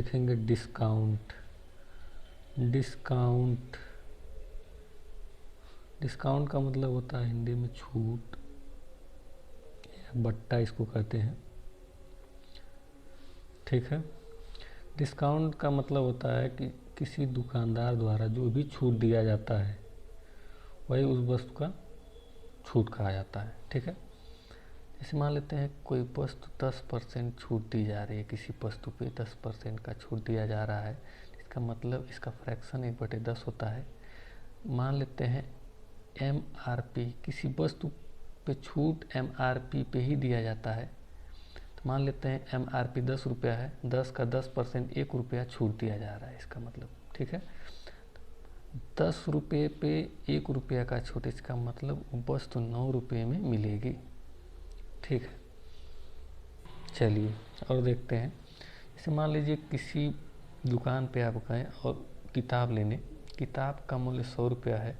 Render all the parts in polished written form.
देखेंगे discount. Discount discount का मतलब होता है हिंदी में छूट, बट्टा इसको कहते हैं। ठीक है। डिस्काउंट का मतलब होता है कि किसी दुकानदार द्वारा जो भी छूट दिया जाता है वही उस वस्तु का छूट कहा जाता है। ठीक है। जैसे मान लेते हैं कोई वस्तु 10% छूट दी जा रही है, किसी वस्तु पे 10% का छूट दिया जा रहा है, इसका मतलब इसका फ्रैक्शन 1/10 होता है। मान लेते हैं MRP, किसी वस्तु पे छूट MRP पे ही दिया जाता है। तो मान लेते हैं MRP 10 रुपया है, 10 का 10% 1 रुपया छूट दिया जा रहा है इसका मतलब। ठीक है। 10 रुपये पे 1 रुपया का छूट, इसका मतलब वस्तु 9 रुपये में मिलेगी। ठीक है। चलिए और देखते हैं। जैसे मान लीजिए किसी दुकान पे आप गए और किताब लेने, किताब का मूल्य 100 रुपया है,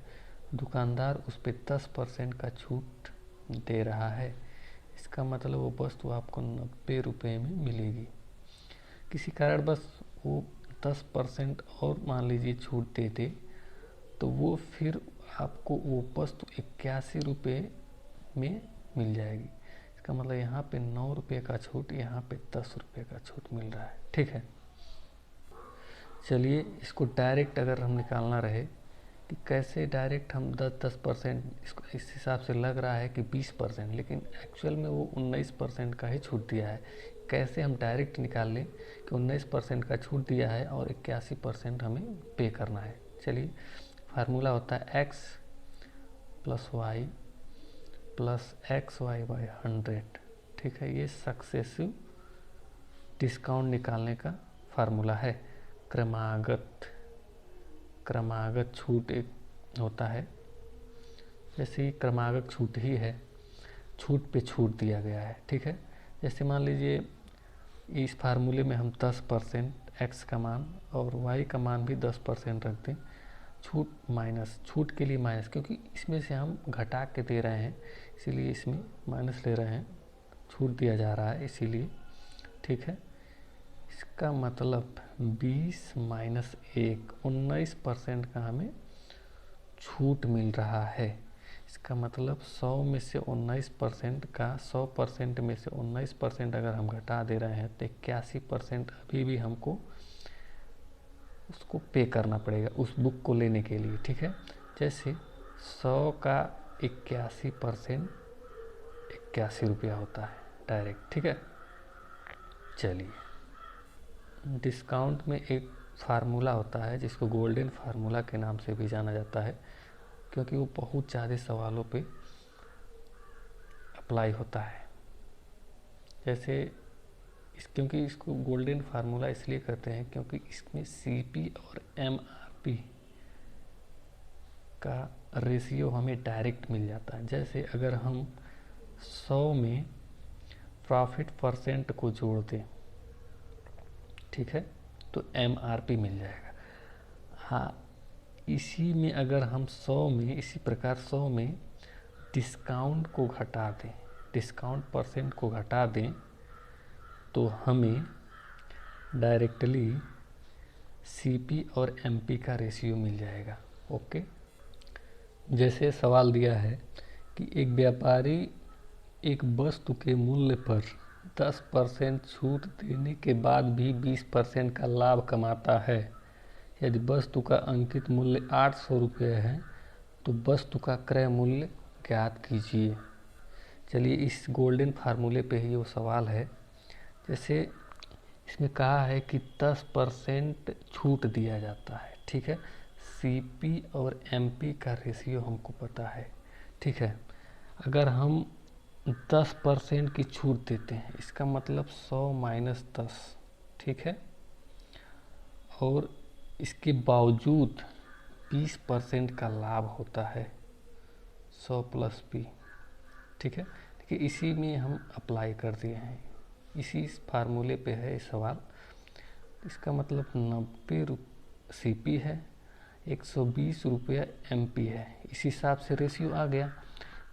दुकानदार उस पर 10% का छूट दे रहा है, इसका मतलब वो वस्तु आपको 90 रुपये में मिलेगी। किसी कारण बस वो 10% और मान लीजिए छूट देते तो वो फिर आपको वो वस्तु 81 रुपये में मिल जाएगी। इसका मतलब यहाँ पे 9 रुपये का छूट, यहाँ पे 10 रुपये का छूट मिल रहा है। ठीक है। चलिए इसको डायरेक्ट अगर हम निकालना रहे कि कैसे डायरेक्ट हम 10% इसको, इस हिसाब से लग रहा है कि 20%, लेकिन एक्चुअल में वो 19% का ही छूट दिया है। कैसे हम डायरेक्ट निकाल लें कि 19% का छूट दिया है और 81% हमें पे करना है। चलिए फार्मूला होता है x + y + XY/100। ठीक है। ये सक्सेसिव डिस्काउंट निकालने का फार्मूला है। क्रमागत छूट एक होता है, जैसे क्रमागत छूट ही है, छूट पे छूट दिया गया है। ठीक है। जैसे मान लीजिए इस फार्मूले में हम 10% x का मान और y का मान भी 10% रख दें, छूट माइनस, छूट के लिए माइनस, क्योंकि इसमें से हम घटा के दे रहे हैं इसीलिए इसमें माइनस ले रहे हैं, छूट दिया जा रहा है इसीलिए। ठीक है। इसका मतलब 20 - 1 19% का हमें छूट मिल रहा है। इसका मतलब 100 में से 19% का, 100% में से 19% अगर हम घटा दे रहे हैं तो 81% अभी भी हमको उसको पे करना पड़ेगा उस बुक को लेने के लिए। ठीक है। जैसे 100 का 81% 81 रुपया होता है डायरेक्ट। ठीक है। चलिए डिस्काउंट में एक फार्मूला होता है जिसको गोल्डन फार्मूला के नाम से भी जाना जाता है, क्योंकि वो बहुत ज़्यादा सवालों पे अप्लाई होता है। जैसे क्योंकि इसको गोल्डन फार्मूला इसलिए कहते हैं क्योंकि इसमें CP और MRP का रेशियो हमें डायरेक्ट मिल जाता है। जैसे अगर हम 100 में प्रॉफिट % को जोड़ दें, ठीक है, तो MRP मिल जाएगा। हाँ, इसी में अगर हम 100 में, इसी प्रकार 100 में डिस्काउंट को घटा दें, डिस्काउंट % को घटा दें, तो हमें डायरेक्टली CP और MP का रेशियो मिल जाएगा। ओके। जैसे सवाल दिया है कि एक व्यापारी एक वस्तु के मूल्य पर 10% छूट देने के बाद भी 20% का लाभ कमाता है। यदि वस्तु का अंकित मूल्य 800 रुपये है तो वस्तु का क्रय मूल्य ज्ञात कीजिए। चलिए इस गोल्डन फार्मूले पे ही वो सवाल है। जैसे इसमें कहा है कि 10% छूट दिया जाता है। ठीक है। CP और MP का रेशियो हमको पता है। ठीक है। अगर हम 10% की छूट देते हैं, इसका मतलब 100 - 10। ठीक है। और इसके बावजूद 20% का लाभ होता है, 100 + P। ठीक है। देखिए इसी में हम अप्लाई कर दिए हैं, इसी फार्मूले पे है इस सवाल। इसका मतलब 90 CP है, 120 रुपया MP है। इस हिसाब से रेशियो आ गया।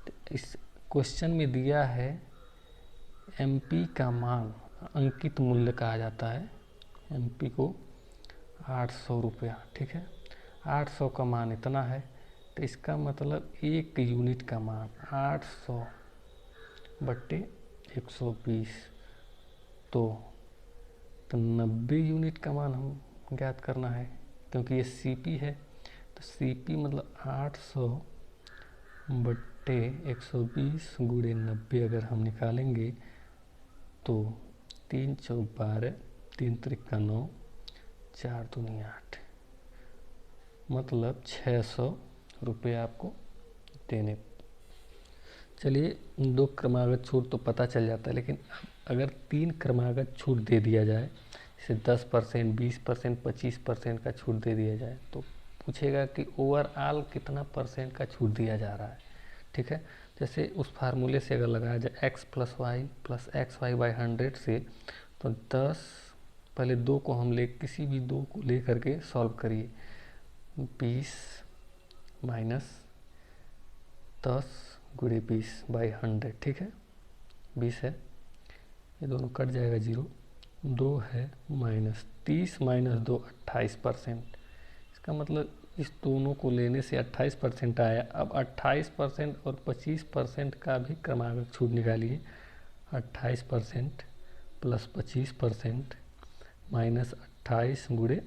तो इस क्वेश्चन में दिया है MP का मान, अंकित मूल्य कहा जाता है, MP को 800 रुपया, ठीक है। 800 का मान इतना है, तो इसका मतलब 1 यूनिट का मान 800 बट्टे 120, तो 90 यूनिट का मान हम ज्ञात करना है, क्योंकि ये CP है। तो CP मतलब 800 बट्टे 120 गुणे 90 अगर हम निकालेंगे तो 3 चौक 12, 3 त्रिक का 9, 4 दूनी 8, मतलब 600 रुपये आपको देने। चलिए 2 क्रमागत छूट तो पता चल जाता है, लेकिन अगर 3 क्रमागत छूट दे दिया जाए, जैसे 10%, 20%, 25% का छूट दे दिया जाए, तो पूछेगा कि ओवरऑल कितना % का छूट दिया जा रहा है, ठीक है। जैसे उस फार्मूले से अगर लगाया जाए x + y + xy/100 से, तो 10, पहले 2 को हम किसी भी 2 को ले करके सॉल्व करिए। 20 माइनस 10 गुणे 20/100, ठीक है। 20 है, ये दोनों कट जाएगा 0, 2 है माइनस 30 माइनस 2 28%। इसका मतलब इस दोनों को लेने से 28% आया। अब 28% और 25% का भी क्रमागत छूट निकालिए। 28% प्लस 25% माइनस 28 गुणे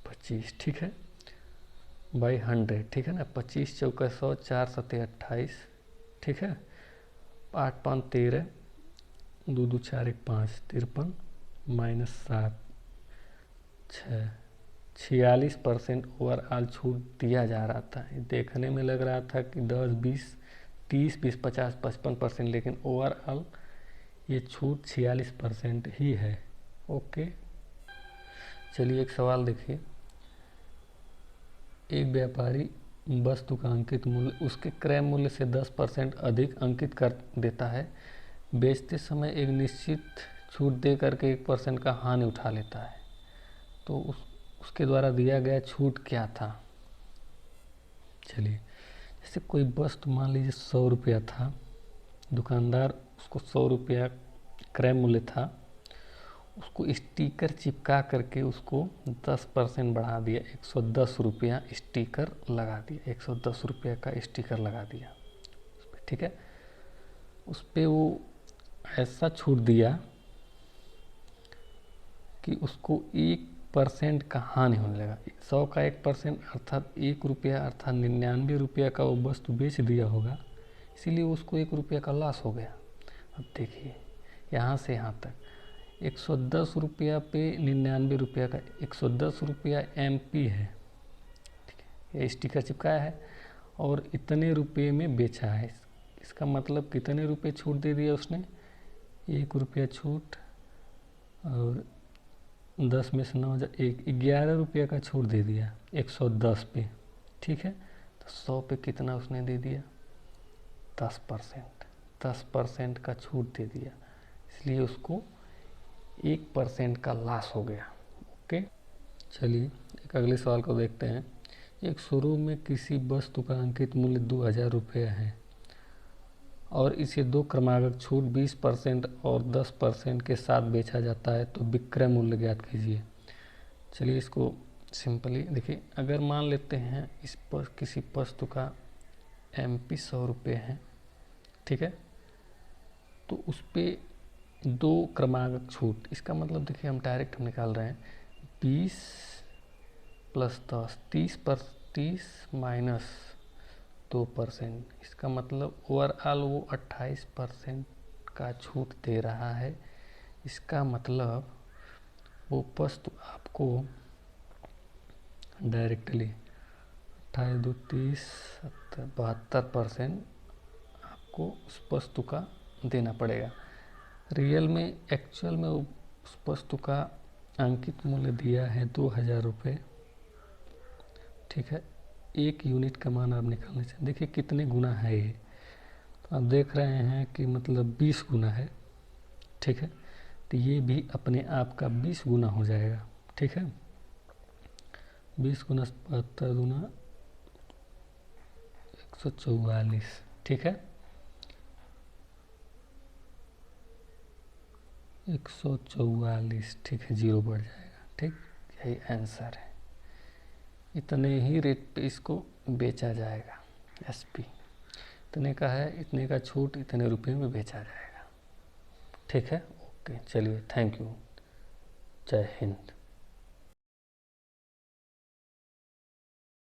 25, ठीक है, /100, ठीक है ना। 25 चौका 100, 4 सत्ते 28, ठीक है। 8 5 13, 2 2 4 1 5 53 माइनस 7 6, 46% ओवरऑल छूट दिया जा रहा था। देखने में लग रहा था कि 10 20 30 20 50 55%, लेकिन ओवरऑल ये छूट 46% ही है। ओके, चलिए एक सवाल देखिए। एक व्यापारी वस्तु का अंकित मूल्य उसके क्रय मूल्य से 10% अधिक अंकित कर देता है। बेचते समय एक निश्चित छूट दे करके 1% का हानि उठा लेता है। तो उसके द्वारा दिया गया छूट क्या था? चलिए, जैसे कोई वस्तु मान लीजिए 100 रुपया था, दुकानदार उसको 100 रुपया क्रय मूल्य था, उसको स्टिकर चिपका करके उसको 10% बढ़ा दिया, 110 रुपया स्टिकर लगा दिया, 110 रुपया का स्टिकर लगा दिया, ठीक है। उस पर वो ऐसा छूट दिया कि उसको 1% का हानि होने लगा। 100 का 1% अर्थात 1 रुपया, अर्थात 99 रुपया का वो वस्तु बेच दिया होगा, इसीलिए उसको 1 रुपया का लॉस हो गया। अब देखिए, यहाँ से यहाँ तक 110 रुपया पे 99 रुपया का, 110 रुपया MP है, ठीक है, ये स्टिकर चिपकाया है और इतने रुपये में बेचा है। इसका मतलब कितने रुपये छूट दे दिया उसने? 1 रुपया छूट, और 10 में से 9 11 रुपया का छूट दे दिया 110 पे, ठीक है। तो 100 पे कितना उसने दे दिया? 10%, 10% का छूट दे दिया, इसलिए उसको 1% का लॉस हो गया। ओके, चलिए एक अगले सवाल को देखते हैं। एक शोरूम में किसी वस्तु का अंकित मूल्य 2000 रुपये है और इसे 2 क्रमागत छूट 20% और 10% के साथ बेचा जाता है, तो विक्रय मूल्य ज्ञात कीजिए। चलिए इसको सिंपली देखिए, अगर मान लेते हैं इस पर किसी वस्तु का MP 100 रुपये है, ठीक है, तो उस पर 2 क्रमागत छूट, इसका मतलब देखिए हम डायरेक्ट निकाल रहे हैं 20 प्लस 10, 30 माइनस 2%, इसका मतलब ओवरऑल वो 28% का छूट दे रहा है। इसका मतलब वो वस्तु आपको डायरेक्टली 28 2 30 72% आपको उस वस्तु का देना पड़ेगा। रियल में एक्चुअल में उस वस्तु का अंकित मूल्य दिया है 2000 रुपये, ठीक है। 1 यूनिट का मान आप निकालना चाहिए। देखिए कितने गुना है ये, तो आप देख रहे हैं कि मतलब 20 गुना है, ठीक है। तो ये भी अपने आप का 20 गुना हो जाएगा, ठीक है। 20 गुना 72 गुना 144, ठीक है, 144, ठीक है, 0 बढ़ जाएगा, ठीक, यही आंसर है। इतने ही रेट पे इसको बेचा जाएगा। एसपी इतने का है, इतने का छूट, इतने रुपए में बेचा जाएगा। ठीक है, ओके, चलिए, थैंक यू, जय हिंद।